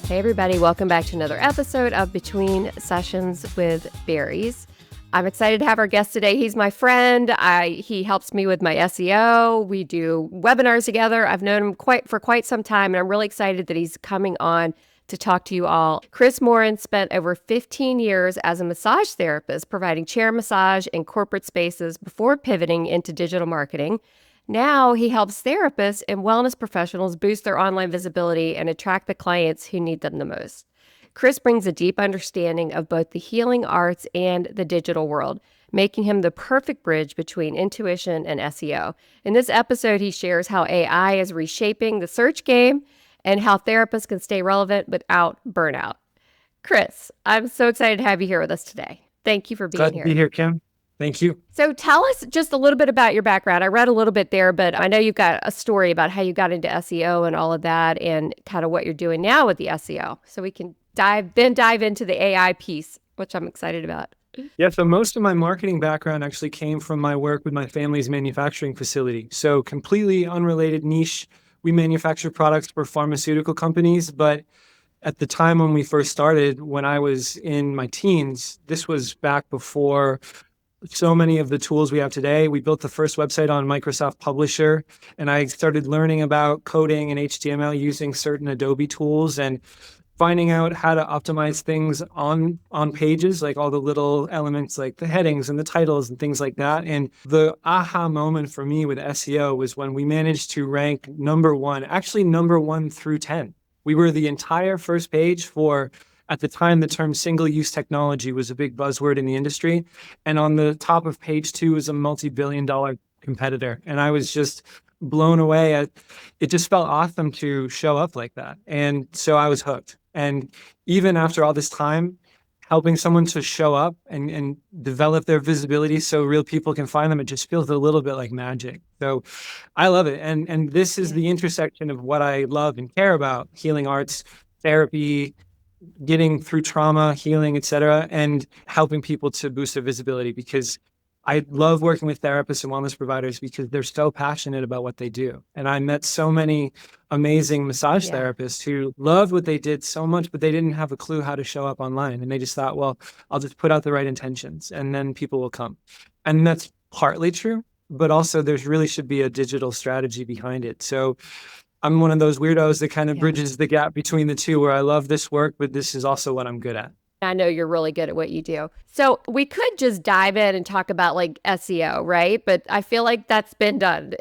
Hey everybody, welcome back to another episode of Between Sessions with Berries. I'm excited to have our guest today. He's my friend. He helps me with my SEO. We do webinars together. I've known him for quite some time, and I'm really excited that he's coming on to talk to you all. Chris Morin spent over 15 years as a massage therapist, providing chair massage in corporate spaces before pivoting into digital marketing. Now he helps therapists and wellness professionals boost their online visibility and attract the clients who need them the most. Chris brings a deep understanding of both the healing arts and the digital world, making him the perfect bridge between intuition and SEO. In this episode, he shares how AI is reshaping the search game and how therapists can stay relevant without burnout. Chris, I'm so excited to have you here with us today. Thank you for being here. Glad to be here, Kim. Thank you. So tell us just a little bit about your background. I read a little bit there, but I know you've got a story about how you got into SEO and all of that and kind of what you're doing now with the SEO. So we can dive into the AI piece, which I'm excited about. Yeah, so most of my marketing background actually came from my work with my family's manufacturing facility. So completely unrelated niche. We manufacture products for pharmaceutical companies, but at the time when we first started, when I was in my teens, this was back before so many of the tools we have today. We built the first website on Microsoft Publisher, and I started learning about coding and HTML using certain Adobe tools and finding out how to optimize things on pages, like all the little elements like the headings and the titles and things like that. And the aha moment for me with SEO was when we managed to rank number one through 10. We were the entire first page for, at the time, the term single-use technology was a big buzzword in the industry. And on the top of page 2 was a multi-billion-dollar competitor. And I was just blown away. It just felt awesome to show up like that. And so I was hooked. And even after all this time, helping someone to show up and develop their visibility so real people can find them, it just feels a little bit like magic. So I love it. And this is the intersection of what I love and care about: healing arts, therapy, getting through trauma, healing, etc., and helping people to boost their visibility, because I love working with therapists and wellness providers because they're so passionate about what they do. And I met so many amazing massage therapists who loved what they did so much, but they didn't have a clue how to show up online. And they just thought, well, I'll just put out the right intentions and then people will come. And that's partly true, but also there's really should be a digital strategy behind it. So I'm one of those weirdos that kind of bridges the gap between the two, where I love this work, but this is also what I'm good at. I know you're really good at what you do. So we could just dive in and talk about like SEO, right? But I feel like that's been done.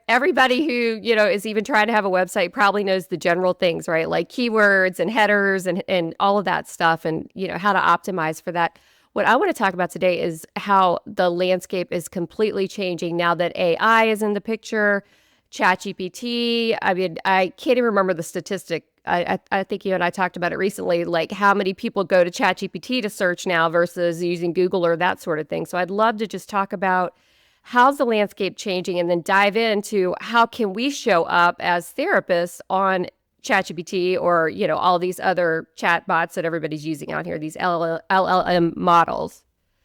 Everybody who, is even trying to have a website probably knows the general things, right? Like keywords and headers and all of that stuff, and, how to optimize for that. What I want to talk about today is how the landscape is completely changing now that AI is in the picture. ChatGPT. I mean, I can't even remember the statistic. I think you and I talked about it recently, like how many people go to ChatGPT to search now versus using Google or that sort of thing. So I'd love to just talk about how's the landscape changing, and then dive into how can we show up as therapists on ChatGPT or, all these other chat bots that everybody's using out here, these LLM models.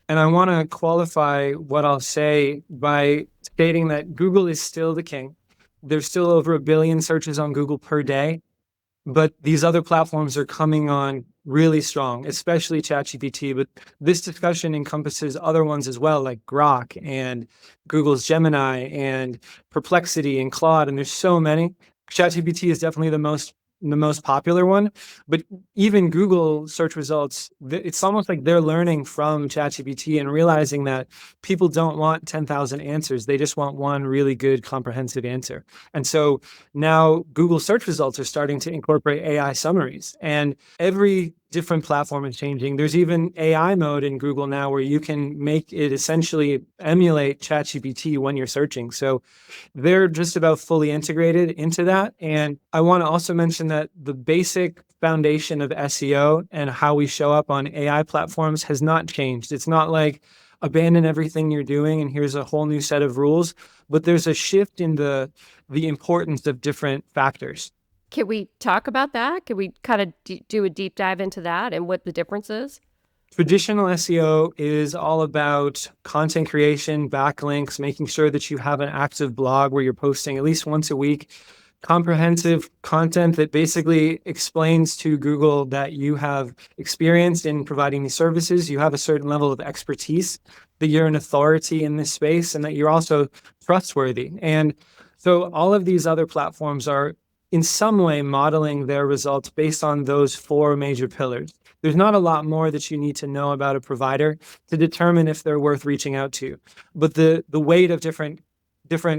And I want to qualify what I'll say by stating that Google is still the king. There's still over 1 billion searches on Google per day, but these other platforms are coming on really strong, especially ChatGPT. But this discussion encompasses other ones as well, like Grok and Google's Gemini and Perplexity and Claude, and there's so many. ChatGPT is definitely the most popular one, but even Google search results, it's almost like they're learning from ChatGPT and realizing that people don't want 10,000 answers. They just want one really good comprehensive answer. And so now Google search results are starting to incorporate AI summaries, and every different platform is changing. There's even AI mode in Google now where you can make it essentially emulate ChatGPT when you're searching. So they're just about fully integrated into that. And I want to also mention that the basic foundation of SEO and how we show up on AI platforms has not changed. It's not like abandon everything you're doing and here's a whole new set of rules, but there's a shift in the importance of different factors. Can we talk about that? Can we kind of do a deep dive into that and what the difference is? Traditional SEO is all about content creation, backlinks, making sure that you have an active blog where you're posting at least once a week. comprehensive content that basically explains to Google that you have experience in providing these services, you have a certain level of expertise, that you're an authority in this space, and that you're also trustworthy. And so all of these other platforms are in some way modeling their results based on those four major pillars. There's not a lot more that you need to know about a provider to determine if they're worth reaching out to. But the weight of different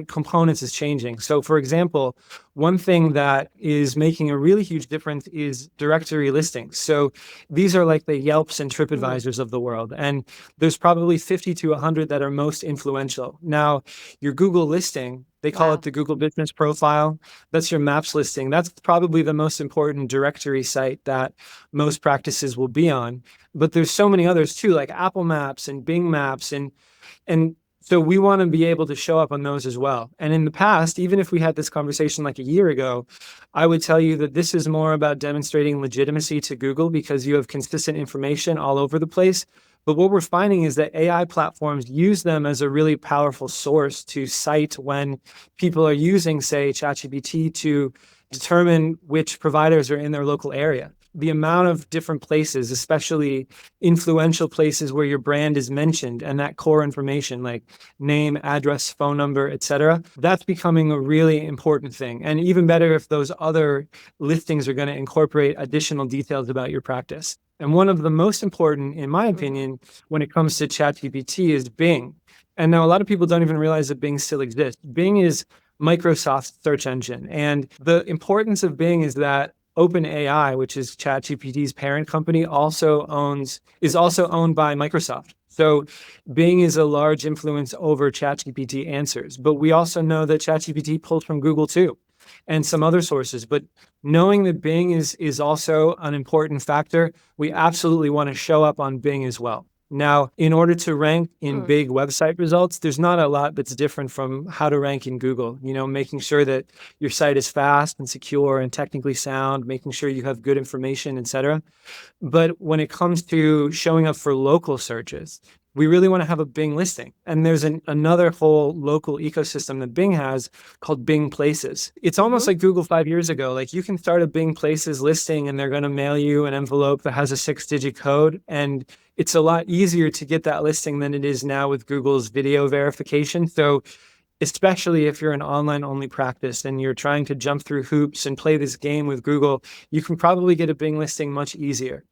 components is changing. So for example, one thing that is making a really huge difference is directory listings. So these are like the Yelps and TripAdvisors of the world. And there's probably 50 to 100 that are most influential. Now, your Google listing, they call it the Google Business Profile. That's your Maps listing. That's probably the most important directory site that most practices will be on. But there's so many others too, like Apple Maps and Bing Maps and so we want to be able to show up on those as well. And in the past, even if we had this conversation like a year ago, I would tell you that this is more about demonstrating legitimacy to Google because you have consistent information all over the place. But what we're finding is that AI platforms use them as a really powerful source to cite when people are using, say, ChatGPT to determine which providers are in their local area. The amount of different places, especially influential places where your brand is mentioned and that core information like name, address, phone number, etc., that's becoming a really important thing. And even better if those other listings are going to incorporate additional details about your practice. And one of the most important, in my opinion, when it comes to ChatGPT is Bing. And now a lot of people don't even realize that Bing still exists. Bing is Microsoft's search engine. And the importance of Bing is that OpenAI, which is ChatGPT's parent company, is also owned by Microsoft. So Bing is a large influence over ChatGPT answers. But we also know that ChatGPT pulls from Google too, and some other sources. But knowing that Bing is also an important factor, we absolutely want to show up on Bing as well. Now, in order to rank in big website results, there's not a lot that's different from how to rank in Google. You know, making sure that your site is fast and secure and technically sound, making sure you have good information, etc. But when it comes to showing up for local searches, we really want to have a Bing listing. And there's another whole local ecosystem that Bing has called Bing Places. It's almost like Google 5 years ago. Like you can start a Bing Places listing and they're going to mail you an envelope that has a 6-digit code. And it's a lot easier to get that listing than it is now with Google's video verification. So especially if you're an online only practice and you're trying to jump through hoops and play this game with Google, you can probably get a Bing listing much easier.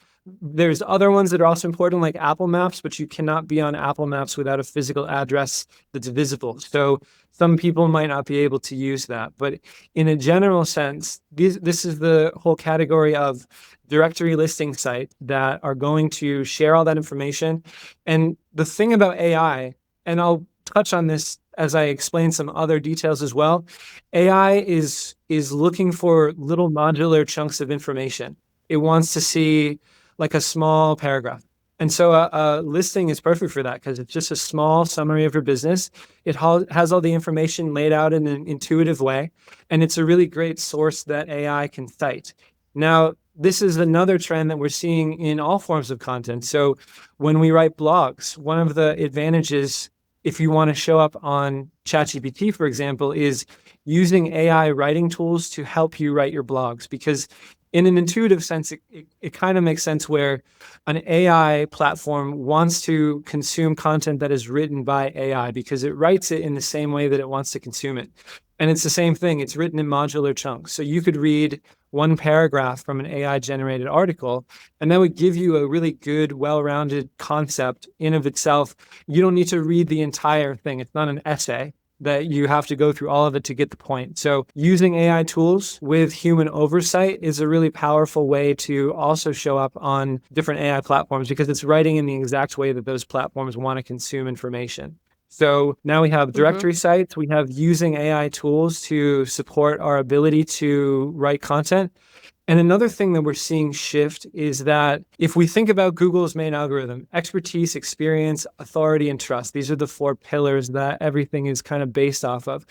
There's other ones that are also important like Apple Maps, but you cannot be on Apple Maps without a physical address that's visible. So some people might not be able to use that. But in a general sense, this is the whole category of directory listing sites that are going to share all that information. And the thing about AI, and I'll touch on this as I explain some other details as well, AI is looking for little modular chunks of information. It wants to see like a small paragraph. And so a listing is perfect for that because it's just a small summary of your business. It has all the information laid out in an intuitive way, and it's a really great source that AI can cite. Now, this is another trend that we're seeing in all forms of content. So when we write blogs, one of the advantages, if you want to show up on ChatGPT, for example, is using AI writing tools to help you write your blogs, because in an intuitive sense, it kind of makes sense where an AI platform wants to consume content that is written by AI because it writes it in the same way that it wants to consume it. And it's the same thing. It's written in modular chunks. So you could read one paragraph from an AI-generated article, and that would give you a really good, well-rounded concept in of itself. You don't need to read the entire thing. It's not an essay that you have to go through all of it to get the point. So using AI tools with human oversight is a really powerful way to also show up on different AI platforms because it's writing in the exact way that those platforms want to consume information. So now we have directory sites, we have using AI tools to support our ability to write content. And another thing that we're seeing shift is that if we think about Google's main algorithm, expertise, experience, authority, and trust, these are the 4 pillars that everything is kind of based off of.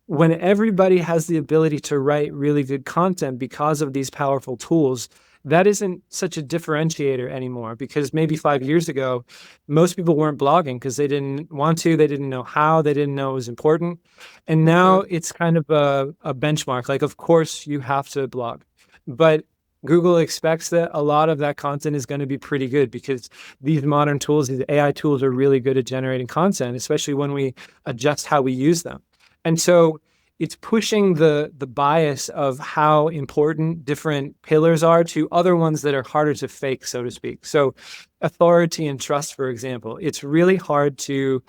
When everybody has the ability to write really good content because of these powerful tools, that isn't such a differentiator anymore, because maybe 5 years ago, most people weren't blogging because they didn't want to, they didn't know how, they didn't know it was important. And now it's kind of a benchmark. Like, of course, you have to blog, but Google expects that a lot of that content is going to be pretty good, because these modern tools, these AI tools, are really good at generating content, especially when we adjust how we use them. And so it's pushing the bias of how important different pillars are to other ones that are harder to fake, so to speak. So authority and trust, for example, it's really hard to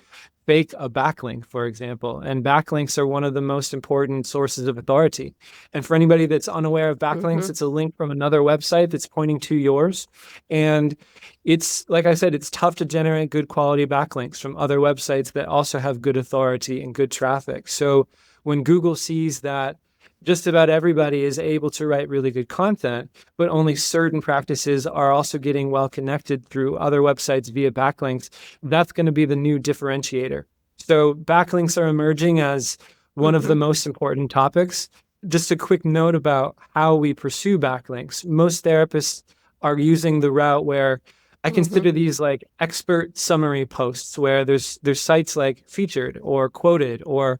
fake a backlink, for example. And backlinks are one of the most important sources of authority. And for anybody that's unaware of backlinks, it's a link from another website that's pointing to yours. And it's, like I said, it's tough to generate good quality backlinks from other websites that also have good authority and good traffic. So when Google sees that just about everybody is able to write really good content, but only certain practices are also getting well connected through other websites via backlinks, that's going to be the new differentiator. So backlinks are emerging as one of the most important topics. Just a quick note about how we pursue backlinks. Most therapists are using the route where I consider these like expert summary posts, where there's sites like Featured or Quoted or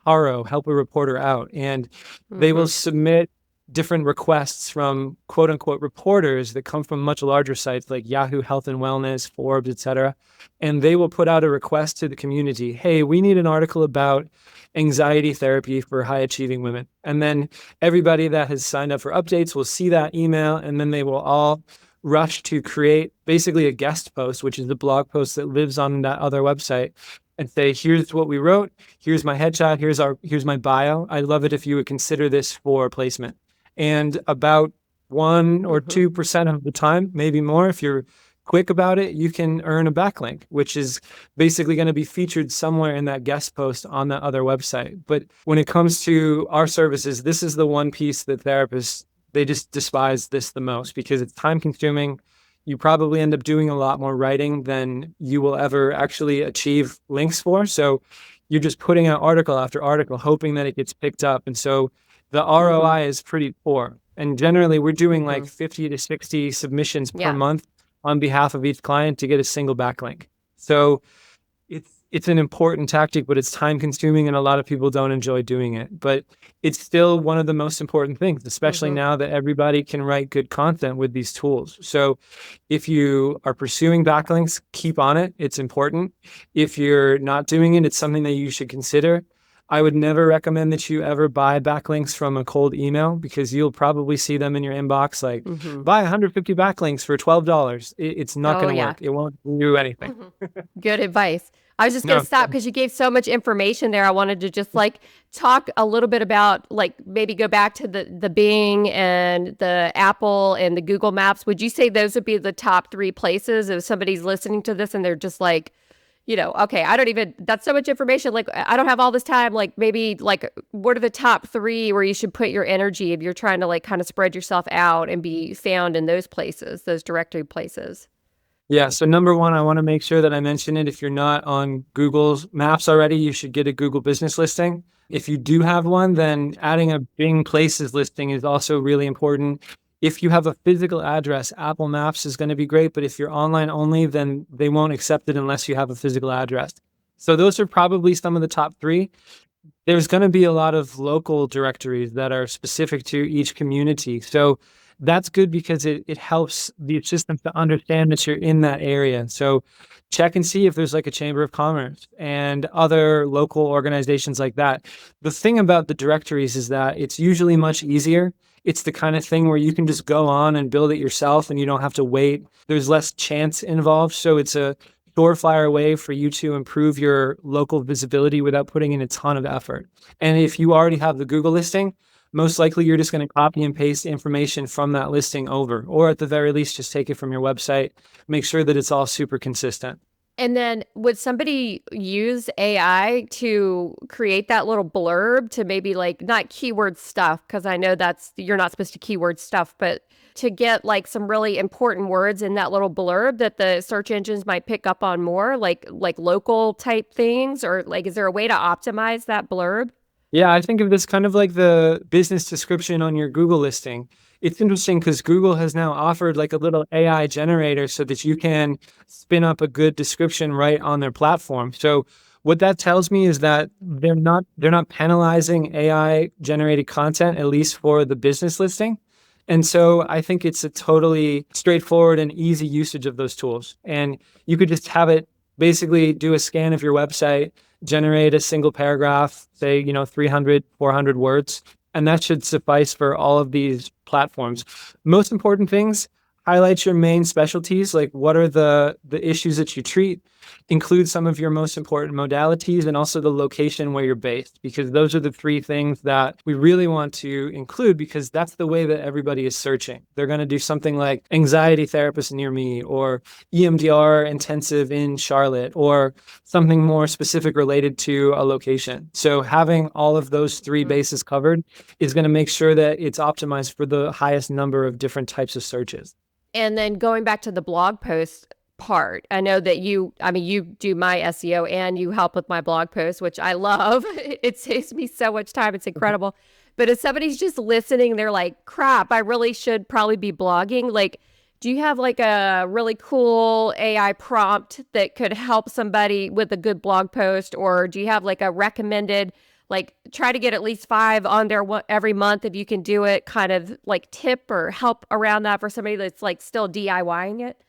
Haro, Help a Reporter Out, and they will submit different requests from quote unquote reporters that come from much larger sites like Yahoo Health and Wellness, Forbes, etc. And they will put out a request to the community. Hey, we need an article about anxiety therapy for high achieving women. And then everybody that has signed up for updates will see that email, and then they will all rush to create basically a guest post, which is the blog post that lives on that other website, and say, here's what we wrote, here's my headshot, here's my bio. I'd love it if you would consider this for placement. And about 1 or 2% of the time, maybe more, if you're quick about it, you can earn a backlink, which is basically going to be featured somewhere in that guest post on that other website. But when it comes to our services, this is the one piece that therapists, they just despise this the most, because it's time consuming. You probably end up doing a lot more writing than you will ever actually achieve links for. So you're just putting out article after article, hoping that it gets picked up. And so the ROI is pretty poor. And generally, we're doing like 50 to 60 submissions per month on behalf of each client to get a single backlink. So it's an important tactic, but it's time consuming, and a lot of people don't enjoy doing it. But it's still one of the most important things, especially now that everybody can write good content with these tools. So if you are pursuing backlinks, keep on it. It's important. If you're not doing it, it's something that you should consider. I would never recommend that you ever buy backlinks from a cold email, because you'll probably see them in your inbox like, buy 150 backlinks for $12. It's not going to work. It won't do anything. Good advice. I was just going to stop because you gave so much information there. I wanted to just like talk a little bit about, like, maybe go back to the Bing and the Apple and the Google Maps. Would you say those would be the top 3 places if somebody's listening to this and they're just like, you know, okay, that's so much information. Like, I don't have all this time. Like, maybe like, what are the top 3 where you should put your energy if you're trying to like kind of spread yourself out and be found in those places, those directory places? Yeah. So number 1, I want to make sure that I mention it. If you're not on Google's Maps already, you should get a Google business listing. If you do have one, then adding a Bing Places listing is also really important. If you have a physical address, Apple Maps is going to be great. But if you're online only, then they won't accept it unless you have a physical address. So those are probably some of the top 3. There's going to be a lot of local directories that are specific to each community. So that's good, because it helps the system to understand that you're in that area. So check and see if there's like a Chamber of Commerce and other local organizations like that. The thing about the directories is that it's usually much easier. It's the kind of thing where you can just go on and build it yourself and you don't have to wait. There's less chance involved. So it's a surefire way for you to improve your local visibility without putting in a ton of effort. And if you already have the Google listing, most likely you're just going to copy and paste information from that listing over, or at the very least, just take it from your website. Make sure that it's all super consistent. And then would somebody use AI to create that little blurb to maybe like, not keyword stuff, because I know you're not supposed to keyword stuff, but to get like some really important words in that little blurb that the search engines might pick up on more, like local type things? Or like, is there a way to optimize that blurb? Yeah, I think of this kind of like the business description on your Google listing. it's interesting because Google has now offered like a little AI generator so that you can spin up a good description right on their platform. So what that tells me is that they're not penalizing AI generated content, at least for the business listing. And so I think it's a totally straightforward and easy usage of those tools. And you could just have it basically do a scan of your website, generate a single paragraph, say, 300, 400 words, and that should suffice for all of these platforms. Most important things, highlight your main specialties, like what are the issues that you treat, include some of your most important modalities, and also the location where you're based, because those are the three things that we really want to include, because that's the way that everybody is searching. They're going to do something like anxiety therapist near me, or EMDR intensive in Charlotte, or something more specific related to a location. So having all of those three bases covered is going to make sure that it's optimized for the highest number of different types of searches. And then going back to the blog post part, I know that you do my SEO and you help with my blog post, which I love. It saves me so much time. It's incredible. But if somebody's just listening, they're like, crap, I really should probably be blogging. Like, do you have like a really cool AI prompt that could help somebody with a good blog post? Or do you have like a recommended, like try to get at least 5 on there every month if you can do it, kind of like tip or help around that for somebody that's like still DIYing it?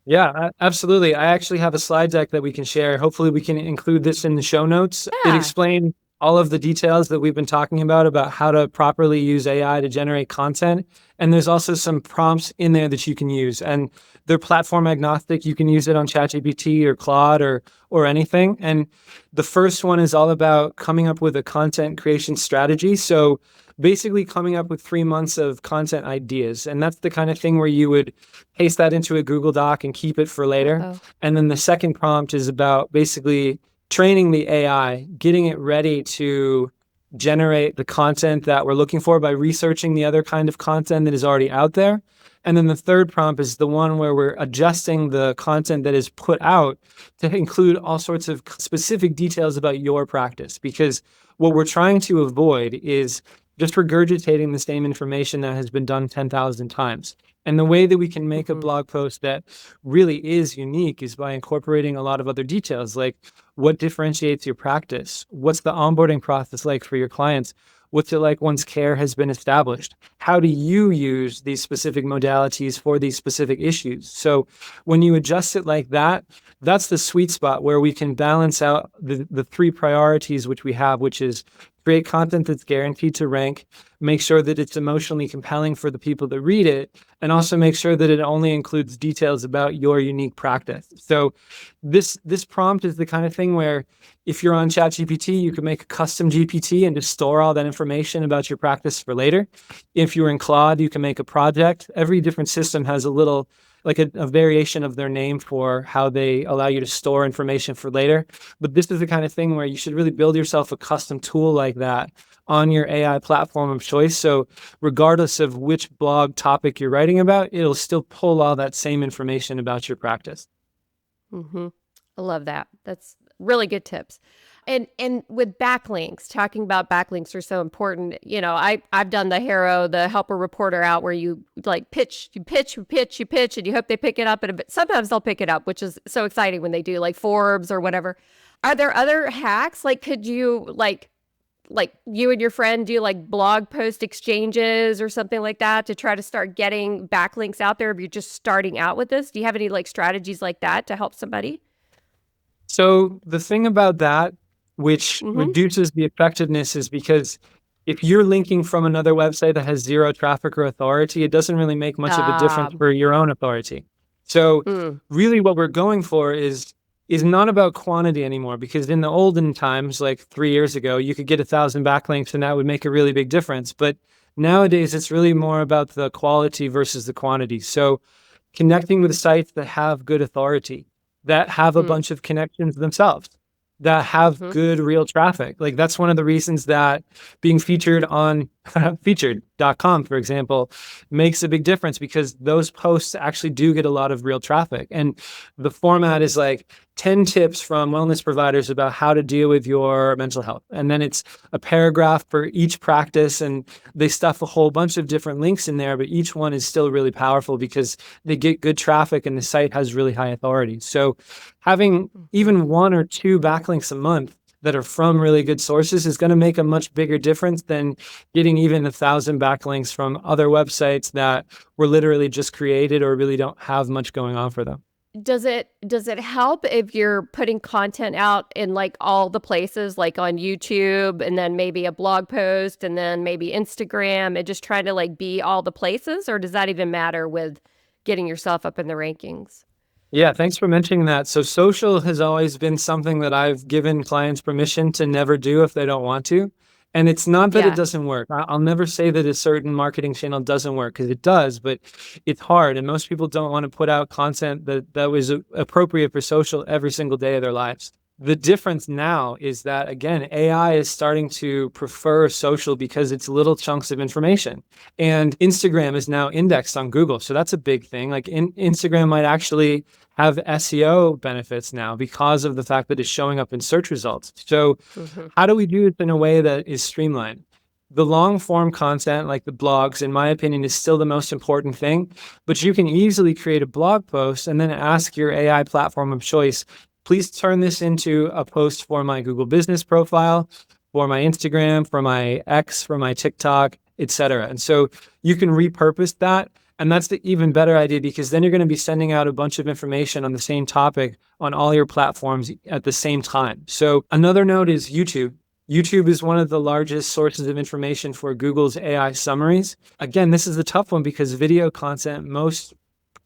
Yeah, absolutely. I actually have a slide deck that we can share. Hopefully we can include this in the show notes. It Yeah. explains all of the details that we've been talking about how to properly use AI to generate content. And there's also some prompts in there that you can use. And they're platform agnostic. You can use it on ChatGPT or Claude or anything. And the first one is all about coming up with a content creation strategy. So basically coming up with 3 months of content ideas. And that's the kind of thing where you would paste that into a Google Doc and keep it for later. Uh-oh. And then the second prompt is about basically training the AI, getting it ready to generate the content that we're looking for by researching the other kind of content that is already out there. And then the third prompt is the one where we're adjusting the content that is put out to include all sorts of specific details about your practice. Because what we're trying to avoid is just regurgitating the same information that has been done 10,000 times. And the way that we can make a blog post that really is unique is by incorporating a lot of other details, like what differentiates your practice? What's the onboarding process like for your clients? What's it like once care has been established? How do you use these specific modalities for these specific issues? So when you adjust it like that, that's the sweet spot where we can balance out the three priorities which we have, which is create content that's guaranteed to rank, make sure that it's emotionally compelling for the people that read it, and also make sure that it only includes details about your unique practice. So this prompt is the kind of thing where if you're on ChatGPT, you can make a custom GPT and just store all that information about your practice for later. If you're in Claude, you can make a project. Every different system has a little, like a variation of their name for how they allow you to store information for later. But this is the kind of thing where you should really build yourself a custom tool like that on your AI platform of choice. So regardless of which blog topic you're writing about, it'll still pull all that same information about your practice. Mm-hmm. I love that. That's really good tips. And with backlinks, talking about backlinks are so important. You know, I've done the Hero, the helper reporter out where you like pitch, and you hope they pick it up. And sometimes they'll pick it up, which is so exciting when they do, like Forbes or whatever. Are there other hacks? Like, could you like you and your friend do like blog post exchanges or something like that to try to start getting backlinks out there if you're just starting out with this? Do you have any like strategies like that to help somebody? So the thing about that, which reduces the effectiveness, is because if you're linking from another website that has zero traffic or authority, it doesn't really make much of a difference for your own authority. So really what we're going for is not about quantity anymore, because in the olden times, like 3 years ago, you could get 1,000 backlinks and that would make a really big difference. But nowadays, it's really more about the quality versus the quantity. So connecting with sites that have good authority, that have a bunch of connections themselves, that have good real traffic. Like that's one of the reasons that being featured on featured.com, for example, makes a big difference because those posts actually do get a lot of real traffic. And the format is like 10 tips from wellness providers about how to deal with your mental health. And then it's a paragraph for each practice, and they stuff a whole bunch of different links in there, but each one is still really powerful because they get good traffic and the site has really high authority. So having even 1 or 2 backlinks a month that are from really good sources is going to make a much bigger difference than getting even 1,000 backlinks from other websites that were literally just created or really don't have much going on for them. Does it help if you're putting content out in like all the places, like on YouTube and then maybe a blog post and then maybe Instagram, and just try to like be all the places? Or does that even matter with getting yourself up in the rankings? Yeah, thanks for mentioning that. So social has always been something that I've given clients permission to never do if they don't want to. And it's not that it doesn't work. I'll never say that a certain marketing channel doesn't work, because it does, but it's hard. And most people don't want to put out content that was appropriate for social every single day of their lives. The difference now is that, again, AI is starting to prefer social because it's little chunks of information. And Instagram is now indexed on Google. So that's a big thing. Like Instagram might actually have SEO benefits now because of the fact that it's showing up in search results. So how do we do it in a way that is streamlined? The long form content, like the blogs, in my opinion, is still the most important thing. But you can easily create a blog post and then ask your AI platform of choice, please turn this into a post for my Google business profile, for my Instagram, for my X, for my TikTok, etc. And so you can repurpose that. And that's the even better idea, because then you're going to be sending out a bunch of information on the same topic on all your platforms at the same time. So another note is YouTube. YouTube is one of the largest sources of information for Google's AI summaries. Again, this is the tough one because video content, most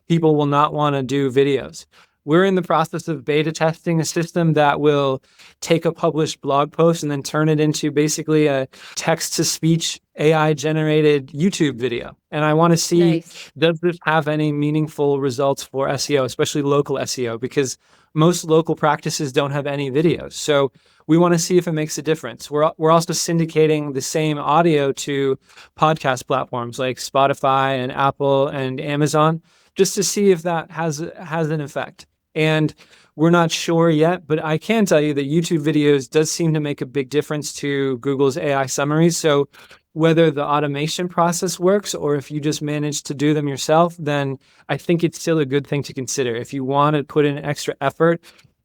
people will not want to do videos. We're in the process of beta testing a system that will take a published blog post and then turn it into basically a text-to-speech AI-generated YouTube video. And I want to see, does this have any meaningful results for SEO, especially local SEO, because most local practices don't have any videos. So we want to see if it makes a difference. We're also syndicating the same audio to podcast platforms like Spotify and Apple and Amazon, just to see if that has an effect. And we're not sure yet, but I can tell you that YouTube videos does seem to make a big difference to Google's AI summaries. So whether the automation process works or if you just manage to do them yourself, then I think it's still a good thing to consider if you want to put in extra effort.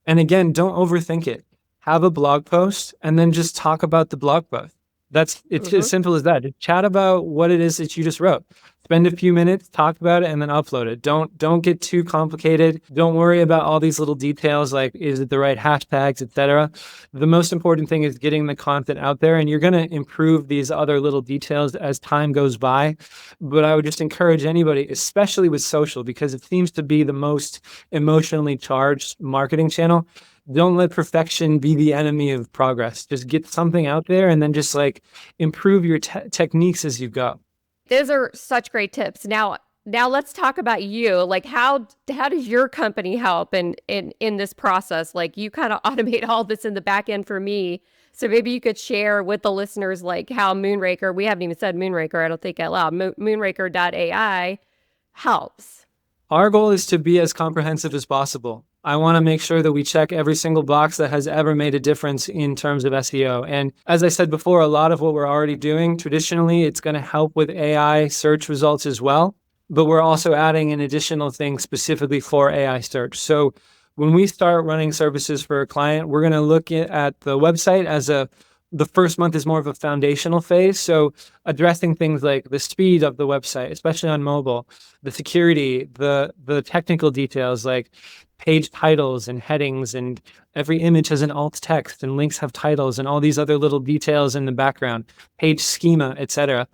And again, don't overthink it. Have a blog post and then just talk about the blog post. It's as simple as that. Just chat about what it is that you just wrote. Spend a few minutes, talk about it, and then upload it. Don't get too complicated. Don't worry about all these little details like, is it the right hashtags, etc. The most important thing is getting the content out there, and you're going to improve these other little details as time goes by. But I would just encourage anybody, especially with social, because it seems to be the most emotionally charged marketing channel. Don't let perfection be the enemy of progress. Just get something out there and then just like improve your techniques as you go. Those are such great tips. Now let's talk about you. Like how does your company help in this process? Like you kind of automate all this in the back end for me. So maybe you could share with the listeners like how Moonraker, we haven't even said Moonraker, I don't think out loud, Moonraker.ai helps. Our goal is to be as comprehensive as possible. I want to make sure that we check every single box that has ever made a difference in terms of SEO. And as I said before, a lot of what we're already doing, traditionally, it's going to help with AI search results as well. But we're also adding an additional thing specifically for AI search. So when we start running services for a client, we're going to look at the website as the first month is more of a foundational phase. So addressing things like the speed of the website, especially on mobile, the security, the technical details like page titles and headings, and every image has an alt text and links have titles and all these other little details in the background, page schema, etc.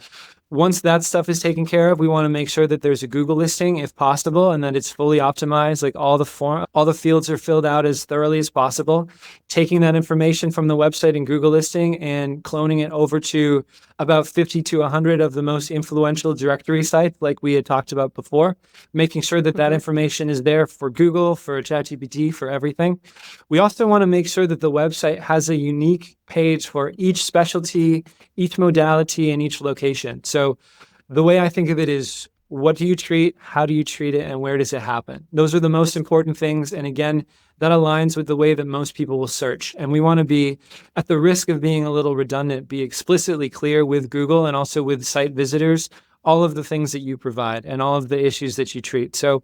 Once that stuff is taken care of, we want to make sure that there's a Google listing if possible and that it's fully optimized, like all the fields are filled out as thoroughly as possible. Taking that information from the website and Google listing and cloning it over to about 50 to 100 of the most influential directory sites like we had talked about before, making sure that that information is there for Google, for ChatGPT, for everything. We also want to make sure that the website has a unique page for each specialty, each modality, and each location. So the way I think of it is, what do you treat, how do you treat it, and where does it happen? Those are the most important things. And again, that aligns with the way that most people will search. And we want to be, at the risk of being a little redundant, be explicitly clear with Google and also with site visitors, all of the things that you provide and all of the issues that you treat. So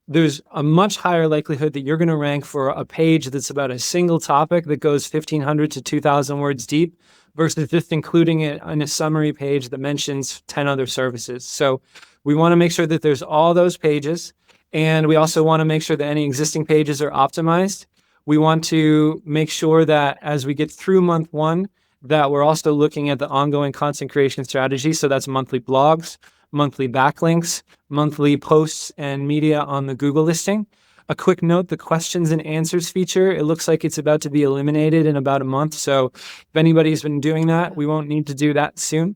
there's a much higher likelihood that you're going to rank for a page that's about a single topic that goes 1,500 to 2,000 words deep versus just including it on a summary page that mentions 10 other services. So we want to make sure that there's all those pages. And we also want to make sure that any existing pages are optimized. We want to make sure that as we get through month one, that we're also looking at the ongoing content creation strategy. So that's monthly blogs, monthly backlinks, monthly posts and media on the Google listing. A quick note, the questions and answers feature, it looks like it's about to be eliminated in about a month. So if anybody's been doing that, we won't need to do that soon.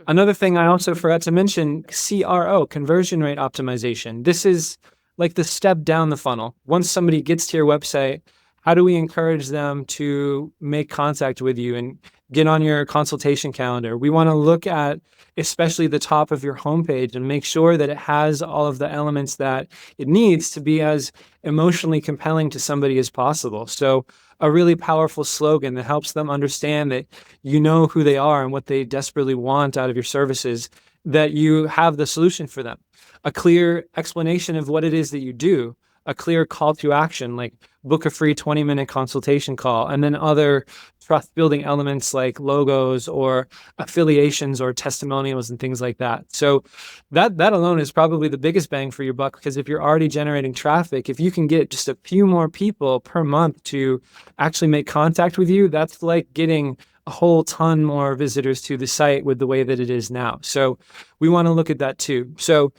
Another thing I also forgot to mention, CRO, conversion rate optimization. This is like the step down the funnel. Once somebody gets to your website, how do we encourage them to make contact with you and get on your consultation calendar? We want to look at especially the top of your homepage and make sure that it has all of the elements that it needs to be as emotionally compelling to somebody as possible. So a really powerful slogan that helps them understand that you know who they are and what they desperately want out of your services, that you have the solution for them. A clear explanation of what it is that you do, a clear call to action, like book a free 20-minute consultation call, and then other trust building elements like logos or affiliations or testimonials and things like that. So that alone is probably the biggest bang for your buck, because if you're already generating traffic, if you can get just a few more people per month to actually make contact with you, that's like getting a whole ton more visitors to the site with the way that it is now. So we want to look at that too. So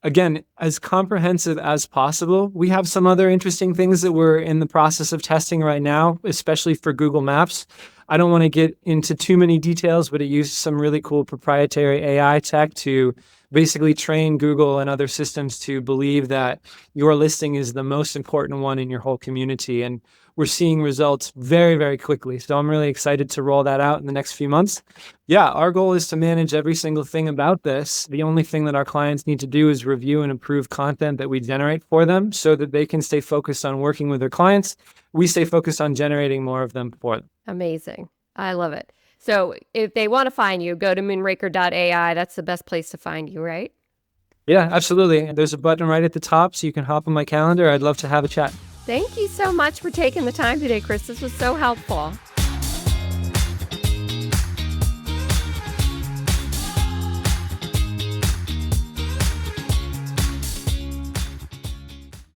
again, as comprehensive as possible. We have some other interesting things that we're in the process of testing right now, especially for Google Maps. I don't want to get into too many details, but it uses some really cool proprietary AI tech to basically train Google and other systems to believe that your listing is the most important one in your whole community. And we're seeing results very, very quickly. So I'm really excited to roll that out in the next few months. Yeah, our goal is to manage every single thing about this. The only thing that our clients need to do is review and improve content that we generate for them so that they can stay focused on working with their clients. We stay focused on generating more of them for them. Amazing. I love it. So if they want to find you, go to moonraker.ai. That's the best place to find you, right? Yeah, absolutely. There's a button right at the top so you can hop on my calendar. I'd love to have a chat. Thank you so much for taking the time today, Chris. This was so helpful.